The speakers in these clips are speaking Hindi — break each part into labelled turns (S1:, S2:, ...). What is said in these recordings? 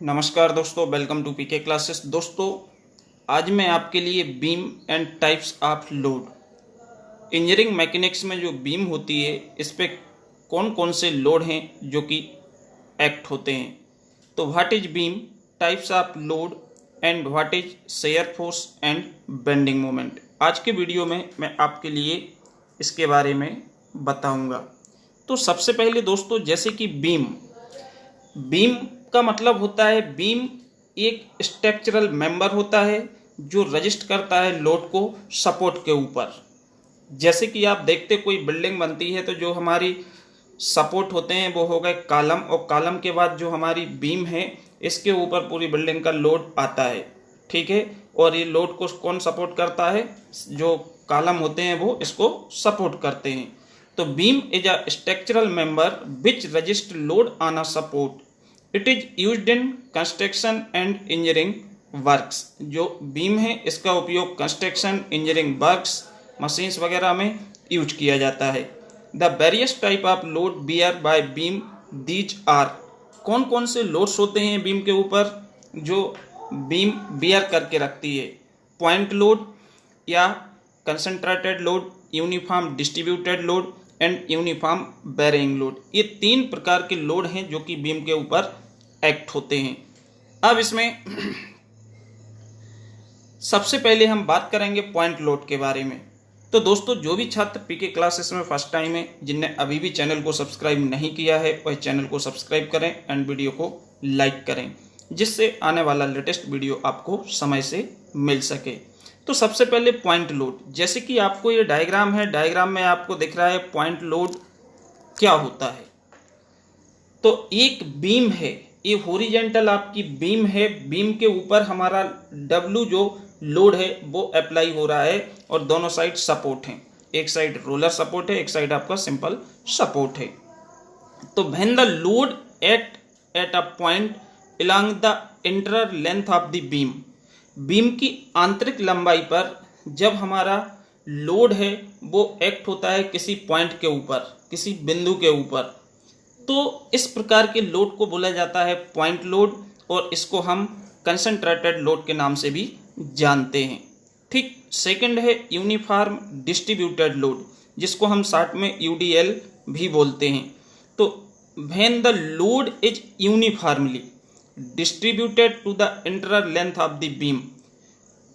S1: नमस्कार दोस्तों, वेलकम टू पीके क्लासेस। दोस्तों, आज मैं आपके लिए beam and types of load, engineering mechanics में जो बीम होती है इस पे कौन कौन से लोड हैं जो कि एक्ट होते हैं। तो what is beam, types of load and what is shear force and bending moment. आज के वीडियो में मैं आपके लिए इसके बारे में बताऊंगा। तो सबसे पहले दोस्तों, जैसे कि बीम का मतलब होता है, बीम एक स्ट्रक्चरल मेंबर होता है जो रजिस्ट करता है लोड को सपोर्ट के ऊपर। जैसे कि आप देखते कोई बिल्डिंग बनती है तो जो हमारी सपोर्ट होते हैं वो हो गए कॉलम, और कॉलम के बाद जो हमारी बीम है इसके ऊपर पूरी बिल्डिंग का लोड आता है। ठीक है, और ये लोड को कौन सपोर्ट करता है? जो कॉलम होते हैं वो इसको सपोर्ट करते हैं। तो beam is a structural member which resist load on a support. It is used in construction and engineering works. जो बीम है इसका उपयोग कंस्ट्रक्शन, इंजीनियरिंग वर्क्स, मशीन्स वगैरह में यूज किया जाता है। The various type of load bear by beam these are. कौन कौन से लोड्स होते हैं बीम के ऊपर जो बीम बियर करके रखती है? पॉइंट लोड या concentrated load, uniform distributed load and uniform varying load. ये तीन प्रकार के लोड हैं जो कि बीम के ऊपर एक्ट होते हैं। अब इसमें सबसे पहले हम बात करेंगे पॉइंट लोड के बारे में। तो दोस्तों, जो भी छात्र पीके क्लासेस में फर्स्ट टाइम है, जिनने अभी भी चैनल को सब्सक्राइब नहीं किया है, वह चैनल को सब्सक्राइब करें एंड वीडियो को लाइक करें, जिससे आने वाला लेटेस्ट वीडियो आपको समय से मिल सके। तो सबसे पहले पॉइंट लोड, जैसे कि आपको ये डायग्राम है, डायग्राम में आपको दिख रहा है पॉइंट लोड क्या होता है। तो एक बीम है, ये हॉरिजॉन्टल आपकी बीम है, बीम के ऊपर हमारा डब्ल्यू जो लोड है वो अप्लाई हो रहा है और दोनों साइड सपोर्ट हैं। एक साइड रोलर सपोर्ट है, एक साइड आपका सिंपल सपोर्ट है। तो when the load at a point along the internal length of the beam, beam की आंतरिक लंबाई पर जब हमारा लोड है वो एक्ट होता है किसी पॉइंट के ऊपर, किसी बिंदु के ऊपर, तो इस प्रकार के लोड को बोला जाता है पॉइंट लोड, और इसको हम कंसंट्रेटेड लोड के नाम से भी जानते हैं। ठीक, सेकंड है यूनिफॉर्म डिस्ट्रीब्यूटेड लोड, जिसको हम शॉर्ट में यूडीएल भी बोलते हैं। तो when the load is uniformly distributed to the internal length of the beam.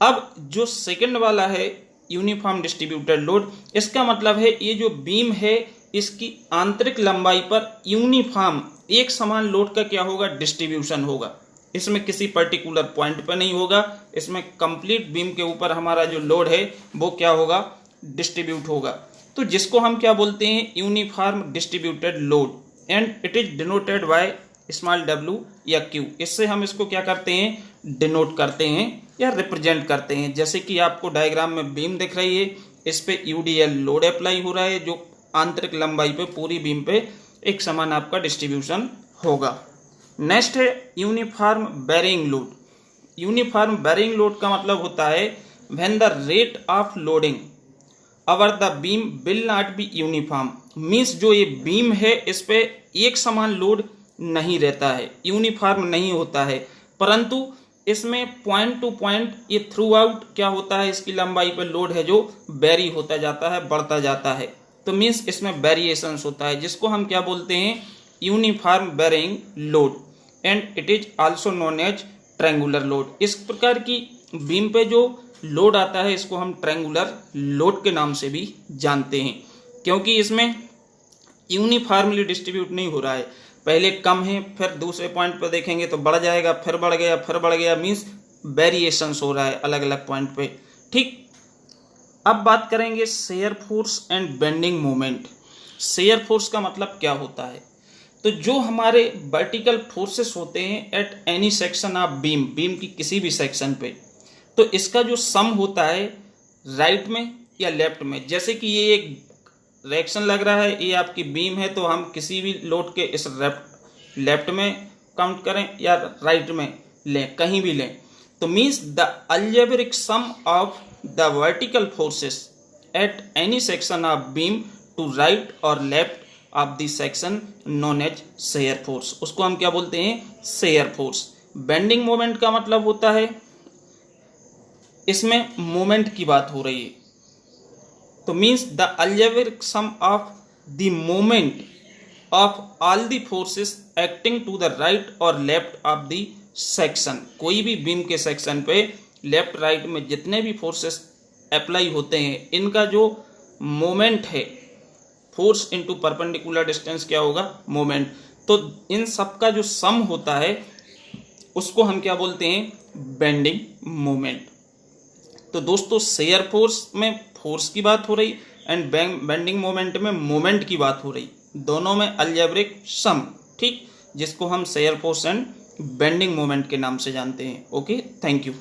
S1: अब जो सेकंड वाला है यूनिफॉर्म डिस्ट्रीब्यूटेड लोड, इसका मतलब है ये जो बीम है इसकी आंतरिक लंबाई पर यूनिफॉर्म एक समान लोड का क्या होगा? डिस्ट्रीब्यूशन होगा। इसमें किसी पर्टिकुलर पॉइंट पर नहीं होगा, इसमें कंप्लीट बीम के ऊपर हमारा जो लोड है वो क्या होगा? डिस्ट्रीब्यूट होगा। तो जिसको हम क्या बोलते हैं? Uniform distributed load, and it is denoted by small W या क्यू। इससे हम इसको क्या करते हैं? डिनोट करते हैं या रिप्रेजेंट करते हैं। जैसे कि आपको डायग्राम में बीम दिख रही है, इस पे यूडीएल लोड अप्लाई हो रहा है जो आंतरिक लंबाई पे पूरी बीम पे एक समान आपका डिस्ट्रीब्यूशन होगा। नेक्स्ट है uniform varying load. Uniform varying load का मतलब होता है when the rate of loading over the beam will not be uniform. Means जो ये बीम है इस पे एक समान लोड नहीं रहता है, यूनिफॉर्म नहीं होता है, परंतु इसमें पॉइंट टू पॉइंट ये थ्रू आउट क्या होता है? इसकी लंबाई पे लोड है जो वेरी होता जाता है, बढ़ता जाता है। तो मीन्स इसमें वेरिएशंस होता है, जिसको हम क्या बोलते हैं? Uniform varying load, and it is also known as triangular load. इस प्रकार की बीम पे जो लोड आता है इसको हम ट्रायंगुलर लोड के नाम से भी जानते हैं, क्योंकि इसमें यूनिफॉर्मली डिस्ट्रीब्यूट नहीं हो रहा है। पहले कम है, फिर दूसरे पॉइंट पर देखेंगे तो बढ़ जाएगा, फिर बढ़ गया, फिर बढ़ गया, मीन्स वेरिएशंस हो रहा है अलग अलग पॉइंट पे। ठीक, अब बात करेंगे shear force and bending moment. Shear force का मतलब क्या होता है? तो जो हमारे वर्टिकल फोर्सेस होते हैं eight any section of beam, beam की किसी भी सेक्शन पे, तो इसका जो सम होता है राइट में या लेफ्ट में। जैसे कि ये एक रिएक्शन लग रहा है, ये आपकी बीम है, तो हम किसी भी लोड के इस लेफ्ट में काउंट करें या राइट में लें, कहीं भी लें, तो means the algebraic sum of the vertical forces at any section of beam to right और left of the section known as shear force, उसको हम क्या बोलते हैं? Shear force. बेंडिंग मोमेंट का मतलब होता है इसमें मोमेंट की बात हो रही है, तो means the algebraic sum of the moment of all the forces acting to the right और लेफ्ट ऑफ द सेक्शन। कोई भी बीम के सेक्शन पे लेफ्ट राइट में जितने भी फोर्सेस अप्लाई होते हैं, इनका जो मोमेंट है, फोर्स इनटू परपेंडिकुलर डिस्टेंस क्या होगा, मोमेंट। तो इन सब का जो सम होता है उसको हम क्या बोलते हैं, बेंडिंग मोमेंट। तो दोस्तों शेयर फोर्स में फोर्स की बात हो रही एंड बेंडिंग मोमेंट में मोमेंट की बात हो रही, दोनों में अलजेब्रिक सम, ठीक, जिसको हम shear force and bending moment के नाम से जानते हैं। Okay, thank you.